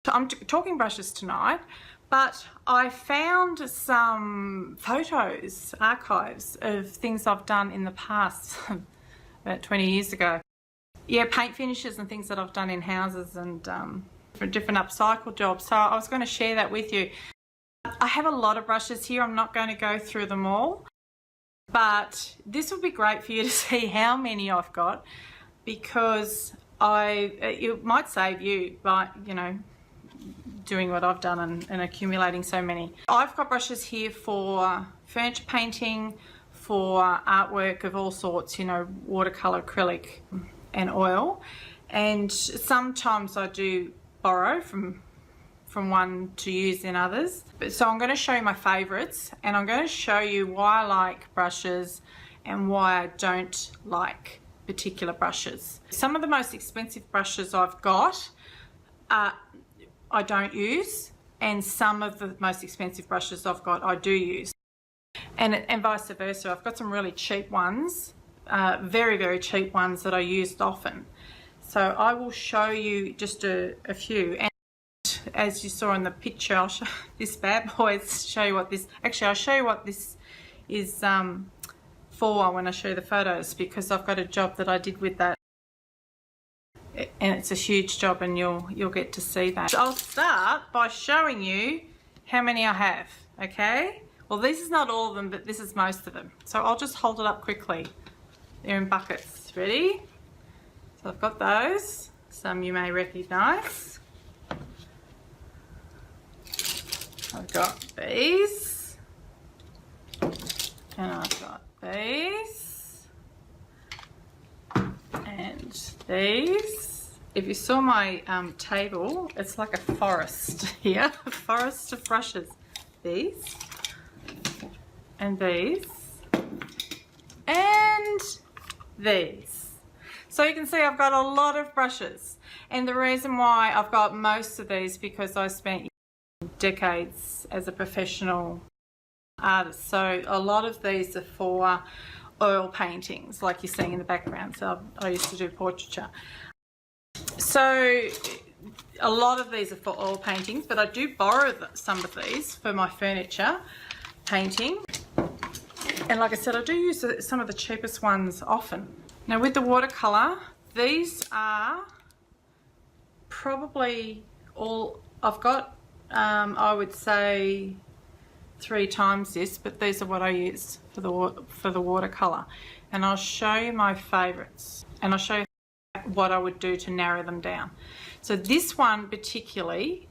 I'm talking brushes tonight, but I found some photos, archives of things I've done in the past, about 20 years ago. Yeah, paint finishes and things that I've done in houses and for different upcycle jobs. So I was going to share that with you. I have a lot of brushes here. I'm not going to go through them all, but this would be great for you to see how many I've got, because it might save you by, you know, doing what I've done and accumulating so many. I've got brushes here for furniture painting, for artwork of all sorts, you know, watercolor, acrylic and oil, and sometimes I do borrow from one to use in others. So I'm going to show you my favorites, and I'm going to show you why I like brushes and why I don't like particular brushes. Some of the most expensive brushes I've got I don't use, and some of the most expensive brushes I've got I do use, and vice versa. I've got some really cheap ones, very, very cheap ones that I used often. So I will show you just a few, and as you saw in the picture, I'll show this bad boy, show you what this, actually I'll show you what this is for when I show you the photos, because I've got a job that I did with that. And it's a huge job, and you'll get to see that. So I'll start by showing you how many I have, okay? Well, this is not all of them, but this is most of them. So I'll just hold it up quickly. They're in buckets. Ready? So I've got those. Some you may recognise. I've got these. And I've got these. And these. If you saw my table, it's like a forest here, a forest of brushes. These, and these, and these. So you can see I've got a lot of brushes, and the reason why I've got most of these, because I spent decades as a professional artist. So a lot of these are for oil paintings, like you're seeing in the background. So I used to do portraiture. So a lot of these are for oil paintings, but I do borrow some of these for my furniture painting. And like I said, I do use some of the cheapest ones often. Now with the watercolor, these are probably all I've got. I would say 3 times this, but these are what I use for the watercolor. And I'll show you my favorites, and I'll show you what I would do to narrow them down. So this one particularly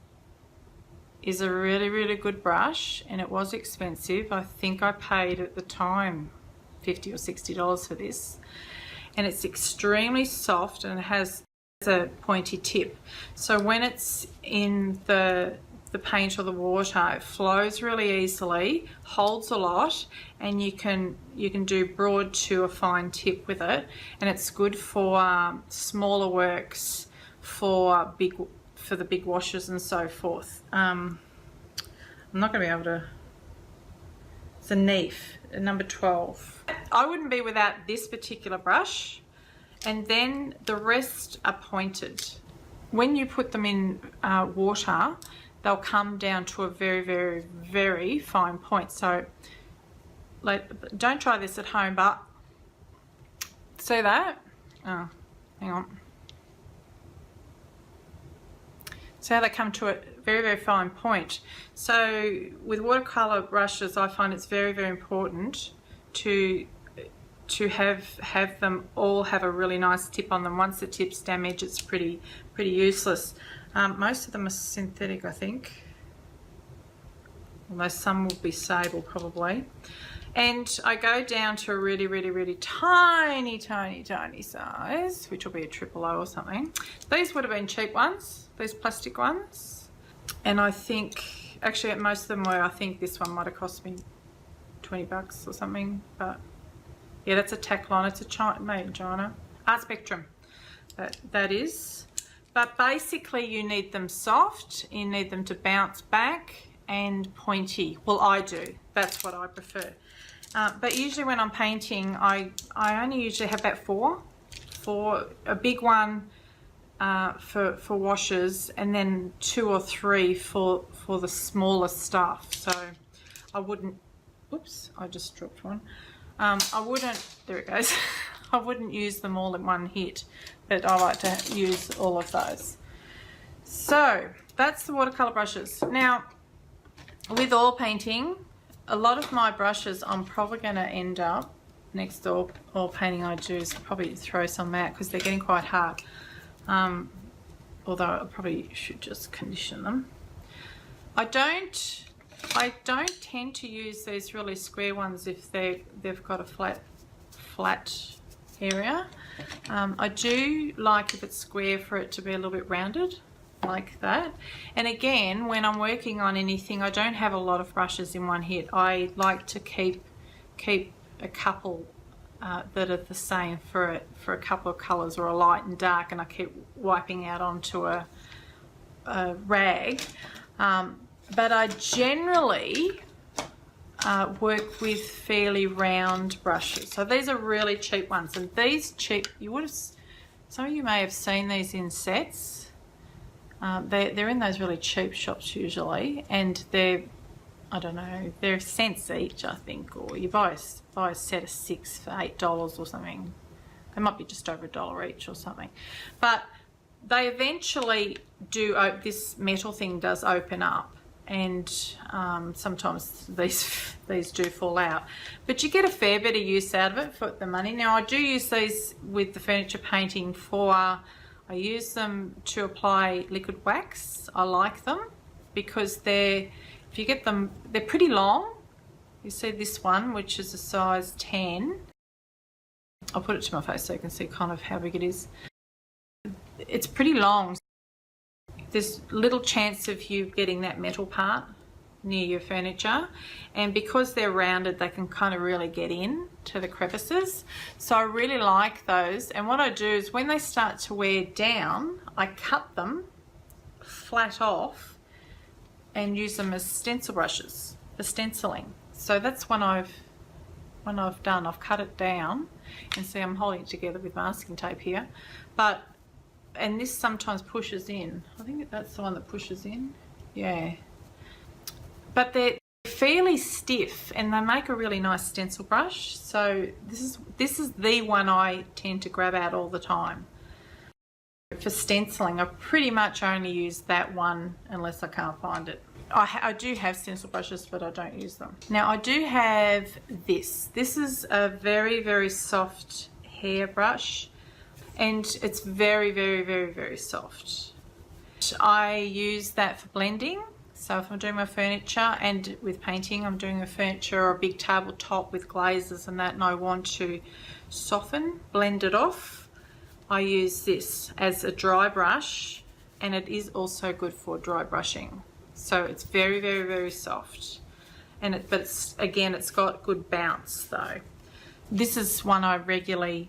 is a really, really good brush, and it was expensive. I think I paid at the time $50 or $60 for this, and it's extremely soft, and it has a pointy tip. So when it's in the paint or the water, it flows really easily, holds a lot, and you can do broad to a fine tip with it, and it's good for smaller works, for the big washes and so forth. I'm not going to be able to. It's a Neef, number 12. I wouldn't be without this particular brush, and then the rest are pointed. When you put them in water, they'll come down to a very, very, very fine point. So don't try this at home, but see that? Oh, hang on. See how they come to a very, very fine point. So with watercolor brushes, I find it's very, very important to have them all have a really nice tip on them. Once the tip's damaged, it's pretty useless. Most of them are synthetic, I think, although some will be sable probably. And I go down to a really, really, really tiny, tiny, tiny size, which will be a 000 or something. These would have been cheap ones, these plastic ones. And I think, actually most of them were, I think this one might have cost me 20 bucks or something, but yeah, that's a Taklon. It's a made in China. Art Spectrum, that is. But basically you need them soft, you need them to bounce back, and pointy. Well, I do. That's what I prefer. But usually when I'm painting, I only usually have about 4. A big one for washes, and then 2 or 3 for the smaller stuff. So I wouldn't, oops, I just dropped one. I wouldn't, there it goes. I wouldn't use them all in one hit, but I like to use all of those. So that's the watercolor brushes. Now with oil painting, a lot of my brushes I'm probably going to end up, next oil painting I do, is probably throw some out because they're getting quite hard. Although I probably should just condition them. I don't tend to use these really square ones if they've got a flat area. I do like, if it's square, for it to be a little bit rounded like that. And again, when I'm working on anything, I don't have a lot of brushes in one hit. I like to keep a couple that are the same for a couple of colors, or a light and dark, and I keep wiping out onto a rag. But I generally work with fairly round brushes. So these are really cheap ones, and these cheap, some of you may have seen these in sets. They're in those really cheap shops usually, and they're, I don't know, they're cents each, I think, or you buy a set of 6 for $8 or something. They might be just over $1 each or something. But they eventually do, this metal thing does open up, and sometimes these do fall out. But you get a fair bit of use out of it for the money. Now I do use these with the furniture painting I use them to apply liquid wax. I like them because if you get them, they're pretty long. You see this one, which is a size 10. I'll put it to my face so you can see kind of how big it is. It's pretty long. There's little chance of you getting that metal part near your furniture, and because they're rounded, they can kind of really get in to the crevices. So I really like those, and what I do is when they start to wear down, I cut them flat off and use them as stencil brushes for stenciling. So that's when I've done, I've cut it down, and see I'm holding it together with masking tape here, and this sometimes pushes in. I think that's the one that pushes in, yeah. But they're fairly stiff, and they make a really nice stencil brush. So this is the one I tend to grab out all the time. For stenciling, I pretty much only use that one unless I can't find it. I do have stencil brushes, but I don't use them. Now I do have this. This is a very, very soft hair brush, and it's very, very, very, very soft. I use that for blending. So if I'm doing my furniture, and with painting, I'm doing a furniture or a big tabletop with glazes and that, and I want to soften, blend it off, I use this as a dry brush, and it is also good for dry brushing. So it's very, very, very soft, and but again, it's got good bounce though. This is one I regularly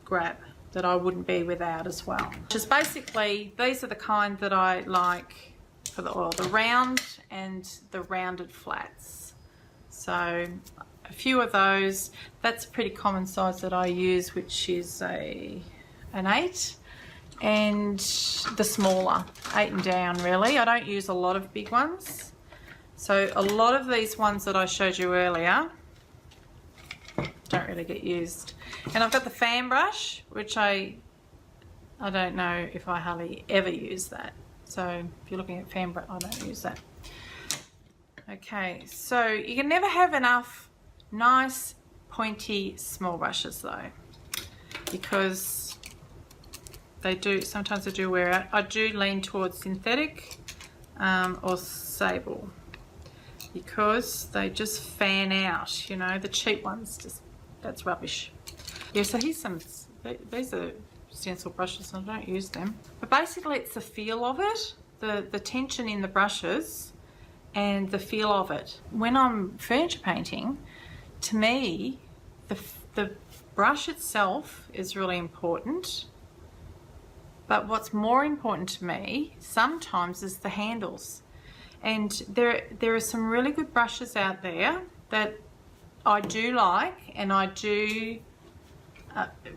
grab, that I wouldn't be without as well. Just basically, these are the kind that I like for the oil, the round and the rounded flats. So a few of those. That's a pretty common size that I use, which is an 8, and the smaller 8 and down. Really, I don't use a lot of big ones. So a lot of these ones that I showed you earlier don't really get used. And I've got the fan brush, which I don't know if I hardly ever use that. So if you're looking at fan brush, I don't use that. Okay, so you can never have enough nice pointy small brushes though, because sometimes they do wear out. I do lean towards synthetic or sable, because they just fan out, you know. The cheap ones, that's rubbish. Yeah, so here's some, these are stencil brushes, and I don't use them. But basically it's the feel of it, the tension in the brushes and the feel of it. When I'm furniture painting, to me, the brush itself is really important, but what's more important to me sometimes is the handles. And there are some really good brushes out there that I do like, and I do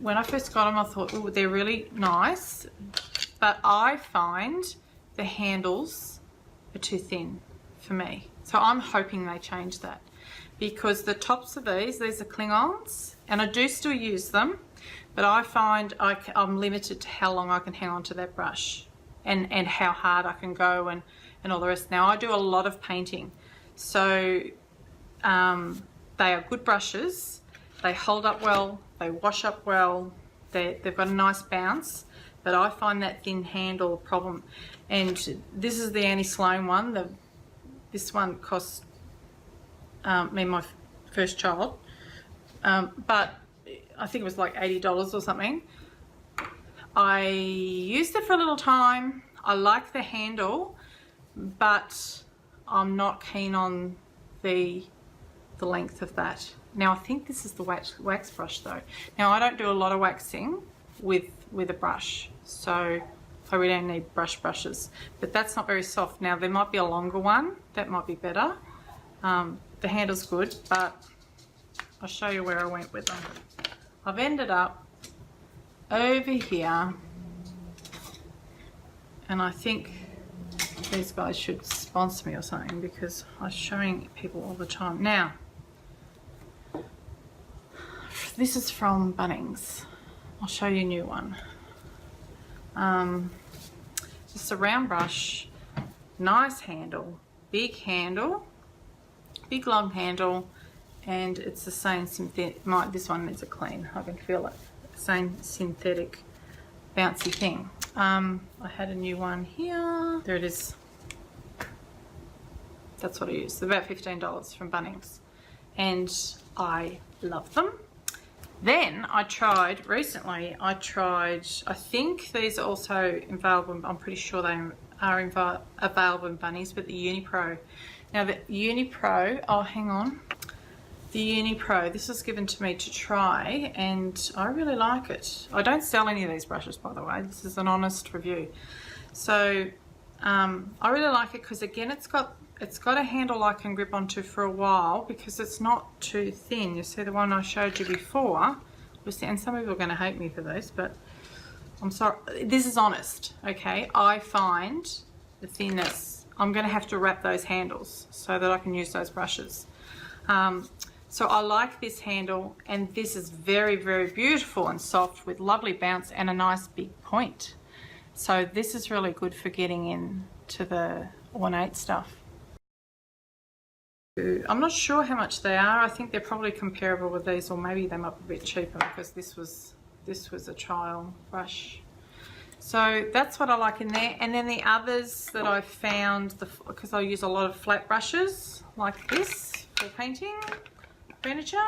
when I first got them, I thought, oh, they're really nice, but I find the handles are too thin for me. So I'm hoping they change that, because the tops of these are Klingons, and I do still use them, but I find I'm limited to how long I can hang on to that brush and how hard I can go and all the rest. Now, I do a lot of painting, so they are good brushes. They hold up well, they wash up well, they've got a nice bounce, but I find that thin handle a problem. And this is the Annie Sloan one. This one cost me my first child, but I think it was like $80 or something. I used it for a little time. I like the handle, but I'm not keen on the length of that. Now, I think this is the wax brush though. Now, I don't do a lot of waxing with a brush, so I really don't need brushes, but that's not very soft. Now, there might be a longer one that might be better. The handle's good, but I'll show you where I went with them. I've ended up over here, and I think these guys should sponsor me or something, because I'm showing people all the time. Now, this is from Bunnings. I'll show you a new one. Just a round brush, nice handle, big long handle, and it's the same synthetic. This one needs a clean. I can feel it. Same synthetic bouncy thing. I had a new one here. There it is. That's what I used. They're about $15 from Bunnings, and I love them. Then I tried recently. I think these are also available. I'm pretty sure they are available in Bunnings, but the Unipro. Now the Unipro. Oh, hang on. The Unipro, this was given to me to try, and I really like it. I don't sell any of these brushes, by the way. This is an honest review. So I really like it because, again, it's got a handle I can grip onto for a while because it's not too thin. You see the one I showed you before, and some people are going to hate me for this, but I'm sorry. This is honest, okay? I find the thinness. I'm going to have to wrap those handles so that I can use those brushes. So I like this handle, and this is very, very beautiful and soft with lovely bounce and a nice big point. So this is really good for getting into the ornate stuff. I'm not sure how much they are. I think they're probably comparable with these, or maybe they might be a bit cheaper because this was a trial brush. So that's what I like in there. And then the others that I found, because I use a lot of flat brushes like this for painting furniture.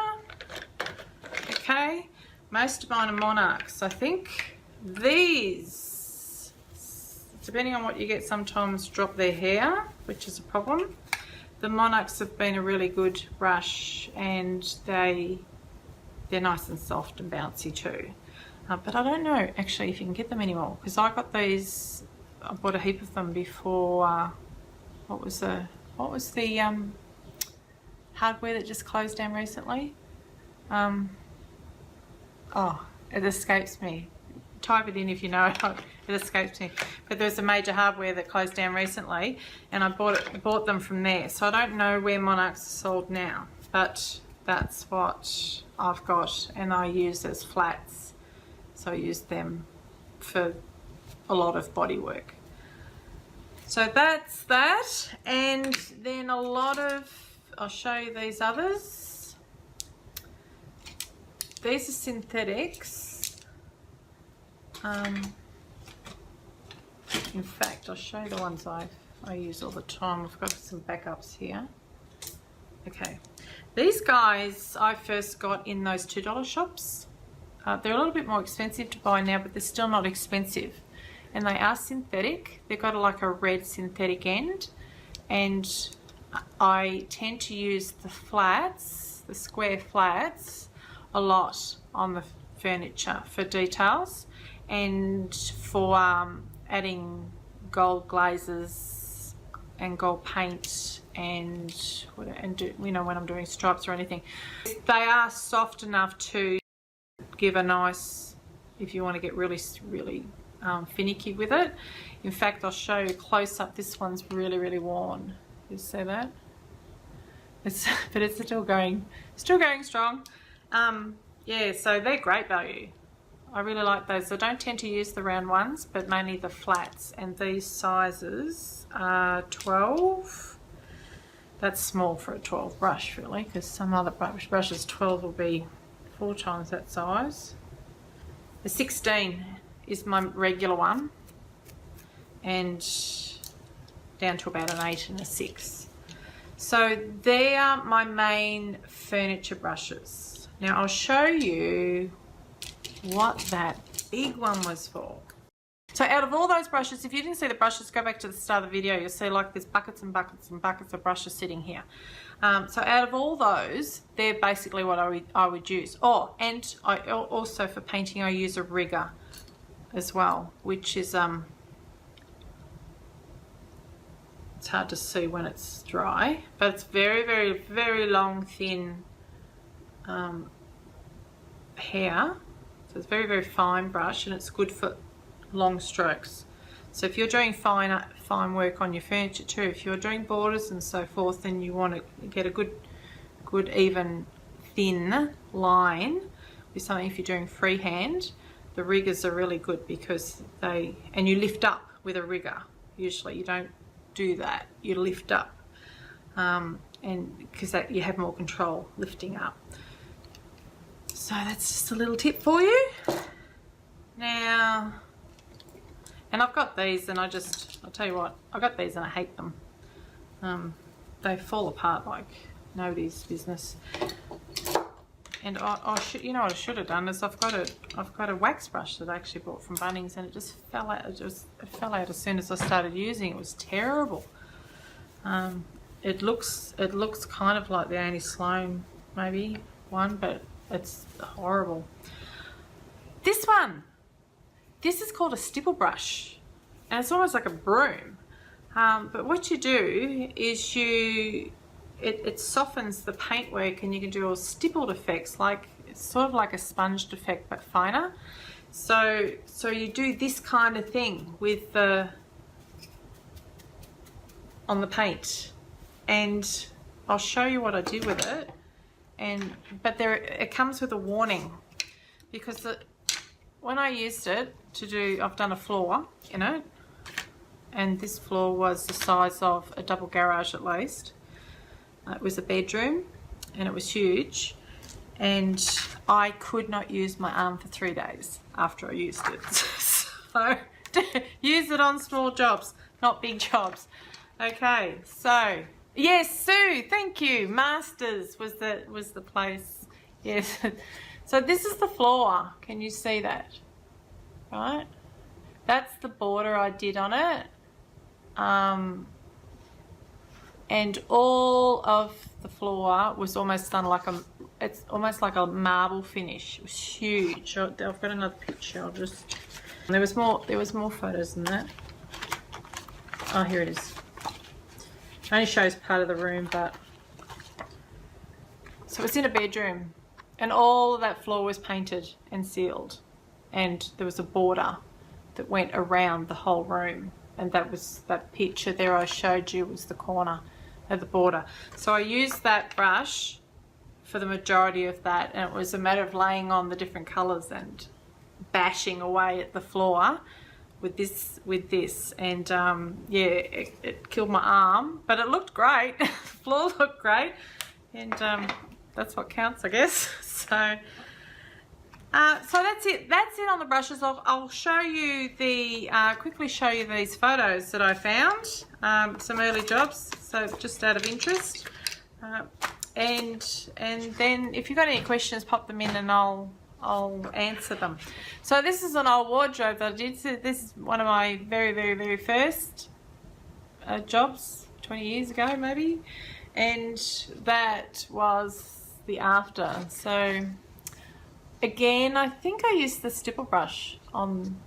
Okay, most of mine are Monarchs. I think these, depending on what you get, sometimes drop their hair, which is a problem. The Monarchs have been a really good brush, and they're nice and soft and bouncy too. But I don't know actually if you can get them anymore, because I got these. I bought a heap of them before. What was the hardware that just closed down recently? Oh, it escapes me. Type it in if you know it. It escapes me. But there's a major hardware that closed down recently, and I bought them from there. So I don't know where Monarchs are sold now, but that's what I've got, and I use as flats. So I use them for a lot of body work. So that's that, and then a lot of, I'll show you these others. These are synthetics. In fact, I'll show you the ones I use all the time. I've got some backups here. Okay, these guys I first got in those $2 shops. They're a little bit more expensive to buy now, but they're still not expensive. And they are synthetic. They've got like a red synthetic end. And I tend to use the flats, the square flats, a lot on the furniture for details, and for adding gold glazes and gold paint, and you know, when I'm doing stripes or anything. They are soft enough to give a nice, if you want to get really finicky with it. In fact, I'll show you close up. This one's really worn. You see that? But it's still going strong. Yeah, so they're great value. I really like those. I don't tend to use the round ones, but mainly the flats. And these sizes are 12. That's small for a 12 brush, really, because some other brushes 12 will be 4 times that size. The 16 is my regular one, and down to about an 8 and a 6. So they are my main furniture brushes. Now I'll show you what that big one was for. So out of all those brushes, if you didn't see the brushes, go back to the start of the video. You'll see like there's buckets and buckets and buckets of brushes sitting here. So out of all those, they're basically what I would use. Oh, and I also for painting I use a rigger as well, which is it's hard to see when it's dry, but it's very long, thin hair. So it's very fine brush, and it's good for long strokes. So if you're doing fine work on your furniture too, if you're doing borders and so forth, then you want to get a good even thin line with something. If you're doing freehand, the riggers are really good because and you lift up with a rigger. Usually you don't do that, you lift up, and because you have more control lifting up. So that's just a little tip for you. Now, and I've got these, and I'll tell you what, I got these and I hate them. They fall apart like nobody's business. And you know what I should have done is I've got a wax brush that I actually bought from Bunnings, and it just fell out. It fell out as soon as I started using it. It was terrible. It looks kind of like the Annie Sloan maybe one, but it's horrible. This is called a stipple brush, and it's almost like a broom. But what you do is it softens the paintwork, and you can do all stippled effects, like it's sort of like a sponged effect but finer. So you do this kind of thing with on the paint, and I'll show you what I did with it. But it comes with a warning, because when I used it to do, I've done a floor in it, and this floor was the size of a double garage at least. It was a bedroom, and it was huge, and I could not use my arm for 3 days after I used it. So use it on small jobs, not big jobs. Okay, so yes, Sue, thank you. Masters was the place. Yes. So this is the floor. Can you see that? Right? That's the border I did on it. And all of the floor was almost done like it's almost like a marble finish. It was huge. I've got another picture. There was more photos than that. Oh, here it is. It only shows part of the room, but so it's in a bedroom, and all of that floor was painted and sealed, and there was a border that went around the whole room, and that picture there I showed you was the corner of the border. So I used that brush for the majority of that, and it was a matter of laying on the different colors and bashing away at the floor with this, and yeah, it killed my arm, but it looked great. The floor looked great, and that's what counts, I guess. So that's it on the brushes. I'll show you quickly show you these photos that I found, some early jobs, so just out of interest, and then if you've got any questions, pop them in and I'll answer them. So this is an old wardrobe that I did. So this is one of my very first jobs 20 years ago maybe, and that was the after. So again, I think I used the stipple brush on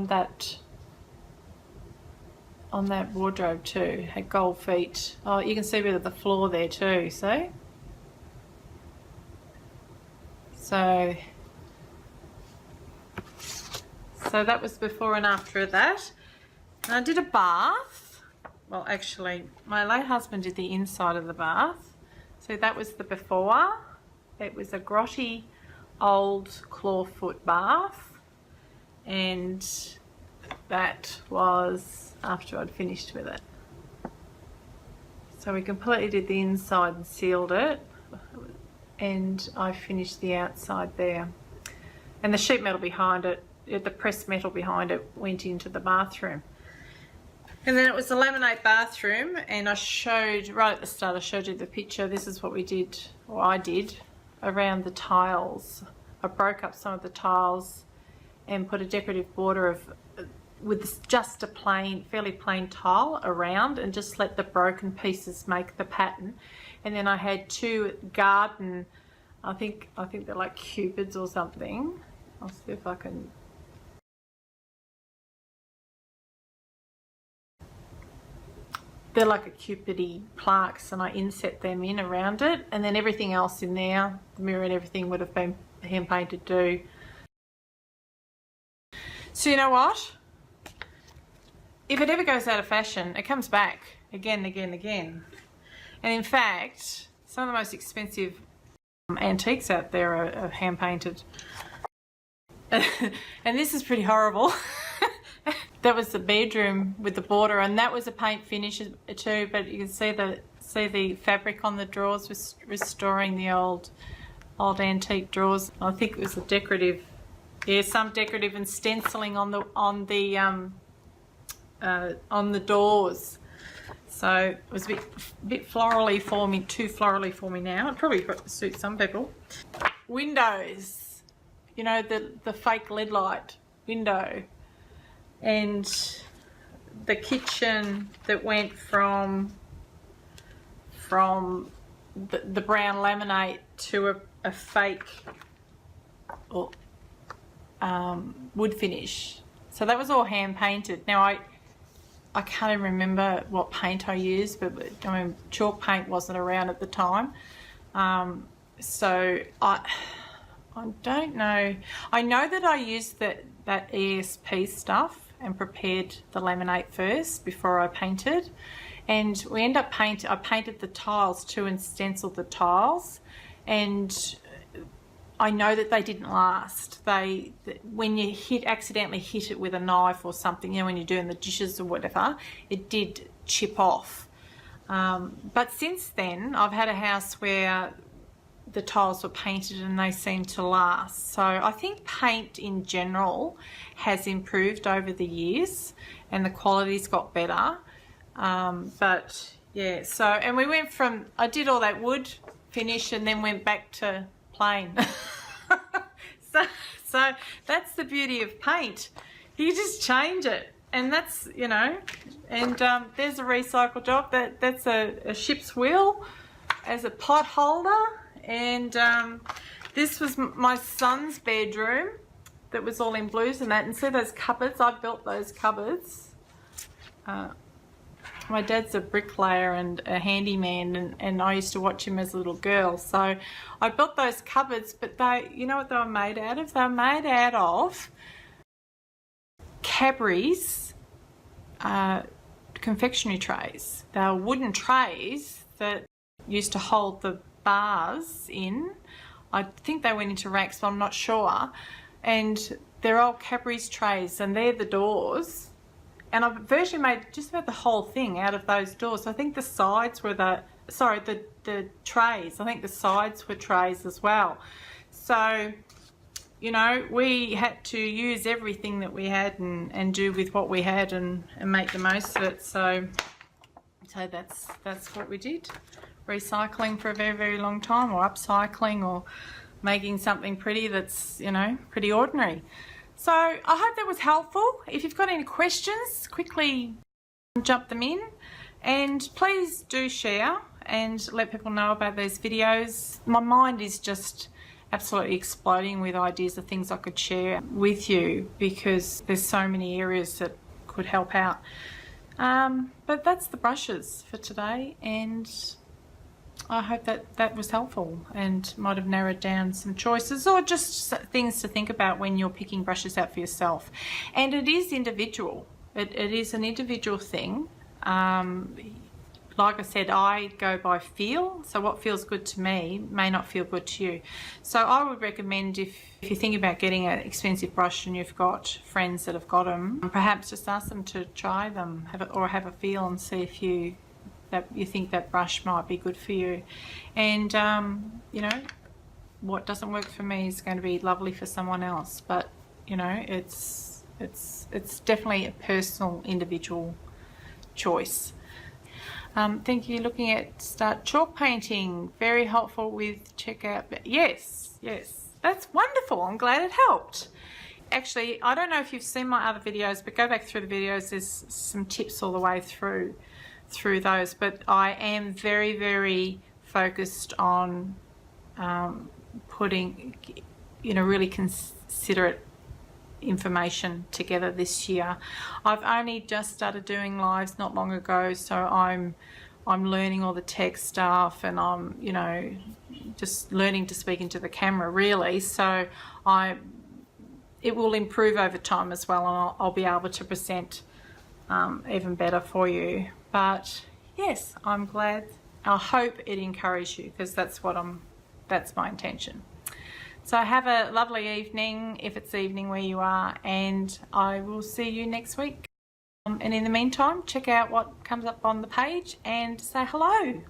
that wardrobe too. Had gold feet. Oh, you can see a bit of the floor there too, see? So So that was before and after that. And I did a bath. Well, actually, my late husband did the inside of the bath. So that was the before. It was a grotty old clawfoot bath. And that was after I'd finished with it. So we completely did the inside and sealed it. And I finished the outside there. And the sheet metal behind it, the pressed metal behind it, went into the bathroom. And then it was the laminate bathroom, and I showed, right at the start, I showed you the picture. This is what we did, or I did, around the tiles. I broke up some of the tiles and put a decorative border of, with just a plain, fairly plain tile around, and just let the broken pieces make the pattern. And then I had two garden, I think they're like cupids or something. I'll see if I can. They're like a cupidy plaques, and I inset them in around it, and then everything else in there, the mirror and everything, would have been hand painted too. So you know what? If it ever goes out of fashion, it comes back again and again and again. And in fact, some of the most expensive antiques out there are hand painted. And this is pretty horrible. That was the bedroom with the border, and that was a paint finish too, but you can see the fabric on the drawers was restoring the old antique drawers. I think it was a decorative, yeah, some decorative and stenciling on the doors. So it was a bit florally for me, too florally for me now. It probably suits some people. Windows, you know, the fake lead light window, and the kitchen that went from the brown laminate to a fake wood finish. So that was all hand painted. Now I can't even remember what paint I used, but I mean, chalk paint wasn't around at the time. So I don't know. I know that I used that ESP stuff and prepared the laminate first before I painted. And we end up I painted the tiles too and stenciled the tiles. And I know that they didn't last. When you accidentally hit it with a knife or something, you know, when you're doing the dishes or whatever, it did chip off. But since then, I've had a house where the tiles were painted and they seem to last. So I think paint in general has improved over the years and the quality's got better. But yeah, so, and we went from, I did all that wood finish and then went back to plain. so that's the beauty of paint. You just change it, and that's, you know, and there's a recycle job. That's a ship's wheel as a pot holder. And this was my son's bedroom that was all in blues and that, and see those cupboards? I built those cupboards. My dad's a bricklayer and a handyman, and I used to watch him as a little girl. So I built those cupboards, but you know what they were made out of? They were made out of Cadbury's confectionery trays. They were wooden trays that used to hold the bars in. I think they went into racks, but I'm not sure. And they're old Cadbury's trays, and they're the doors. And I've virtually made just about the whole thing out of those doors. So I think the sides were the trays. I think the sides were trays as well. So, you know, we had to use everything that we had and do with what we had and make the most of it. So that's what we did. Recycling for a very, very long time, or upcycling, or making something pretty that's, you know, pretty ordinary. So I hope that was helpful. If you've got any questions, quickly jump them in, and please do share and let people know about these videos. My mind is just absolutely exploding with ideas of things I could share with you, because there's so many areas that could help out. But that's the brushes for today, and I hope that that was helpful and might have narrowed down some choices or just things to think about when you're picking brushes out for yourself. And it is individual. It is an individual thing. Like I said, I go by feel, so what feels good to me may not feel good to you. So I would recommend if you're thinking about getting an expensive brush and you've got friends that have got them, perhaps just ask them to try them, have a feel and see if you think that brush might be good for you. And you know, what doesn't work for me is going to be lovely for someone else. But you know, it's definitely a personal, individual choice. Thank you. Looking at start chalk painting, very helpful with checkout. Yes, that's wonderful. I'm glad it helped. Actually, I don't know if you've seen my other videos, but go back through the videos. There's some tips all the way through those. But I am very, very focused on putting, you know, really considerate information together this year. I've only just started doing lives not long ago, so I'm learning all the tech stuff, and I'm, you know, just learning to speak into the camera really. So it will improve over time as well, and I'll be able to present even better for you. But yes, I'm glad. I hope it encouraged you, because that's my intention. So have a lovely evening, if it's evening where you are, and I will see you next week. And in the meantime, check out what comes up on the page and say hello.